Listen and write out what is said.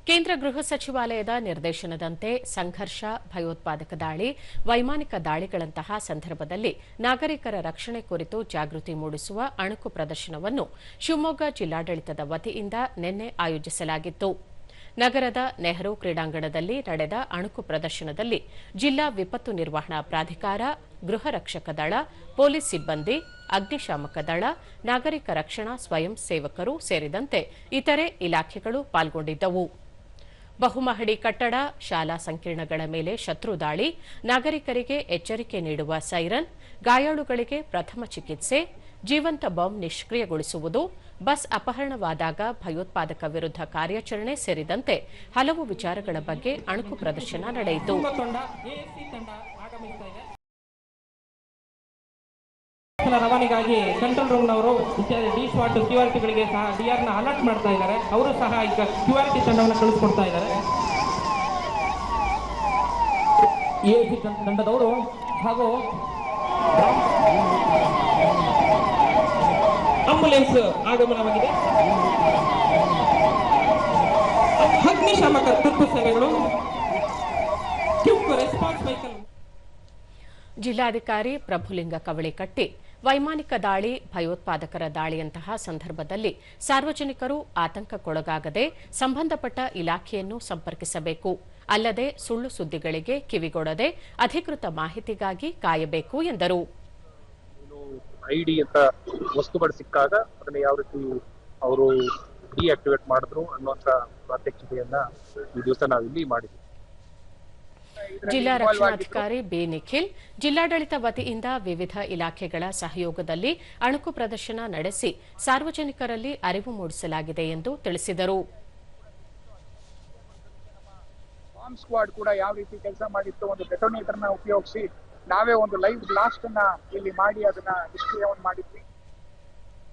ಕೇಂದ್ರ ಗೃಹ ಸಚಿವಾಲಯದ ನಿರ್ದೇಶನದಂತೆ ಸಂಘರ್ಷ, ಭಯೋತ್ಪಾದಕ ದಾಳಿ, ವೈಮಾನಿಕ ದಾಳಿಗಳಂತಹ ಸಂದರ್ಭದಲ್ಲಿ ನಾಗರಿಕರ ರಕ್ಷಣೆ ಕುರಿತು ಜಾಗೃತಿ ಮೂಡಿಸುವ ಅಣುಕು ಪ್ರದರ್ಶನವನ್ನು ಶಿವಮೊಗ್ಗ ಜಿಲ್ಲಾಡಳಿತದ ವತಿಯಿಂದ ನಿನ್ನೆ ಆಯೋಜಿಸಲಾಗಿತ್ತು. ನಗರದ ನೆಹರು ಕ್ರೀಡಾಂಗಣದಲ್ಲಿ ನಡೆದ ಅಣುಕು ಪ್ರದರ್ಶನದಲ್ಲಿ ಜಿಲ್ಲಾ ವಿಪತ್ತು ನಿರ್ವಹಣಾ ಪ್ರಾಧಿಕಾರ, ಗೃಹ ರಕ್ಷಕ ದಳ, ಪೊಲೀಸ್ ಸಿಬ್ಬಂದಿ, ಅಗ್ನಿಶಾಮಕ ದಳ, ನಾಗರಿಕ ರಕ್ಷಣಾ ಸ್ವಯಂ ಸೇವಕರು ಸೇರಿದಂತೆ ಇತರೆ ಇಲಾಖೆಗಳು ಪಾಲ್ಗೊಂಡಿದ್ದವು. ಬಹುಮಹಡಿ ಕಟ್ಟಡ, ಶಾಲಾ ಸಂಕೀರ್ಣಗಳ ಮೇಲೆ ಶತ್ರು ದಾಳಿ, ನಾಗರಿಕರಿಗೆ ಎಚ್ಚರಿಕೆ ನೀಡುವ ಸೈರನ್, ಗಾಯಾಳುಗಳಿಗೆ ಪ್ರಥಮ ಚಿಕಿತ್ಸೆ, ಜೀವಂತ ಬಾಂಬ್ ನಿಷ್ಕ್ರಿಯಗೊಳಿಸುವುದು, ಬಸ್ ಅಪಹರಣವಾದಾಗ ಭಯೋತ್ಪಾದಕ ವಿರುದ್ಧ ಕಾರ್ಯಾಚರಣೆ ಸೇರಿದಂತೆ ಹಲವು ವಿಚಾರಗಳ ಬಗ್ಗೆ ಅಣುಕು ಪ್ರದರ್ಶನ ನಡೆಯಿತು. ರವಾನೆಗಾಗಿ ಕಂಟ್ರೋಲ್ ರೂಮ್ನವರು ಡಿ ಸ್ವಾಟ್ ಕ್ಯೂಆರ್ಟಿಗಳಿಗೆ ಸಹ ಡಿಆರ್ನ ಅಲರ್ಟ್ ಮಾಡ್ತಾ ಇದ್ದಾರೆ. ಅವರು ಸಹ ಈಗ ಕ್ಯೂಆರ್ಟಿ ತಂಡವನ್ನು ಕಳಿಸ್ಕೊಡ್ತಾ ಇದ್ದಾರೆ. ಎಸಿ ತಂಡದವರು ಹಾಗೂ ಆಂಬುಲೆನ್ಸ್ ಆಗಮನವಾಗಿದೆ. ಅಗ್ನಿಶಾಮಕ ತುರ್ತು ಸೇವೆಗಳು, ಕ್ವಿಕ್ ರೆಸ್ಪಾನ್ಸ್ ವೆಹಿಕಲ್. ಜಿಲ್ಲಾಧಿಕಾರಿ ಪ್ರಭುಲಿಂಗ ಕವಳಿಕಟ್ಟಿ, ವೈಮಾನಿಕ ದಾಳಿ, ಭಯೋತ್ಪಾದಕರ ದಾಳಿಯಂತಹ ಸಂದರ್ಭದಲ್ಲಿ ಸಾರ್ವಜನಿಕರು ಆತಂಕಕ್ಕೊಳಗಾಗದೆ ಸಂಬಂಧಪಟ್ಟ ಇಲಾಖೆಯನ್ನು ಸಂಪರ್ಕಿಸಬೇಕು. ಅಲ್ಲದೆ ಸುಳ್ಳು ಸುದ್ದಿಗಳಿಗೆ ಕಿವಿಗೊಡದೆ ಅಧಿಕೃತ ಮಾಹಿತಿಗಾಗಿ ಕಾಯಬೇಕು ಎಂದರು. ಐಡಿ ಅಂತ ವಸ್ತುಗಳು ಸಿಕ್ಕಾಗ ಅದನ್ನ ಯಾವ ರೀತಿ ಅವರು ಡಿಆಕ್ಟಿವೇಟ್ ಮಾಡಿದ್ರು ಅನ್ನುವಂತ ಪ್ರಾತ್ಯಕ್ಷಿಕೆಯನ್ನ ಈ ದಿವಸ ನಾವಿಲ್ಲಿ ಮಾಡಿದ್ವಿ. ಜಿಲ್ಲಾ ರಕ್ಷಣಾಧಿಕಾರಿ ಬಿ ನಿಖಿಲ್, ಜಿಲ್ಲಾಡಳಿತ ವತಿಯಿಂದ ವಿವಿಧ ಇಲಾಖೆಗಳ ಸಹಯೋಗದಲ್ಲಿ ಅಣುಕು ಪ್ರದರ್ಶನ ನಡೆಸಿ ಸಾರ್ವಜನಿಕರಲ್ಲಿ ಅರಿವು ಮೂಡಿಸಲಾಗಿದೆ ಎಂದು ತಿಳಿಸಿದರು. ಬಾಂಬ್ ಸ್ಕ್ವಾಡ್ ಕೂಡ ಯಾವ ರೀತಿ ಕೆಲಸ ಮಾಡಿತ್ತು, ಒಂದು ಡೆಟೋನೇಟರ್ನ ಉಪಯೋಗಿಸಿ ನಾವೇ ಒಂದು ಲೈವ್ ಬ್ಲಾಸ್ಟ್ ಅನ್ನ ಇಲ್ಲಿ ಮಾಡಿ ಅದನ್ನ ನಿಷ್ಕ್ರಿಯವನ್ನು ಮಾಡಿದ್ವಿ.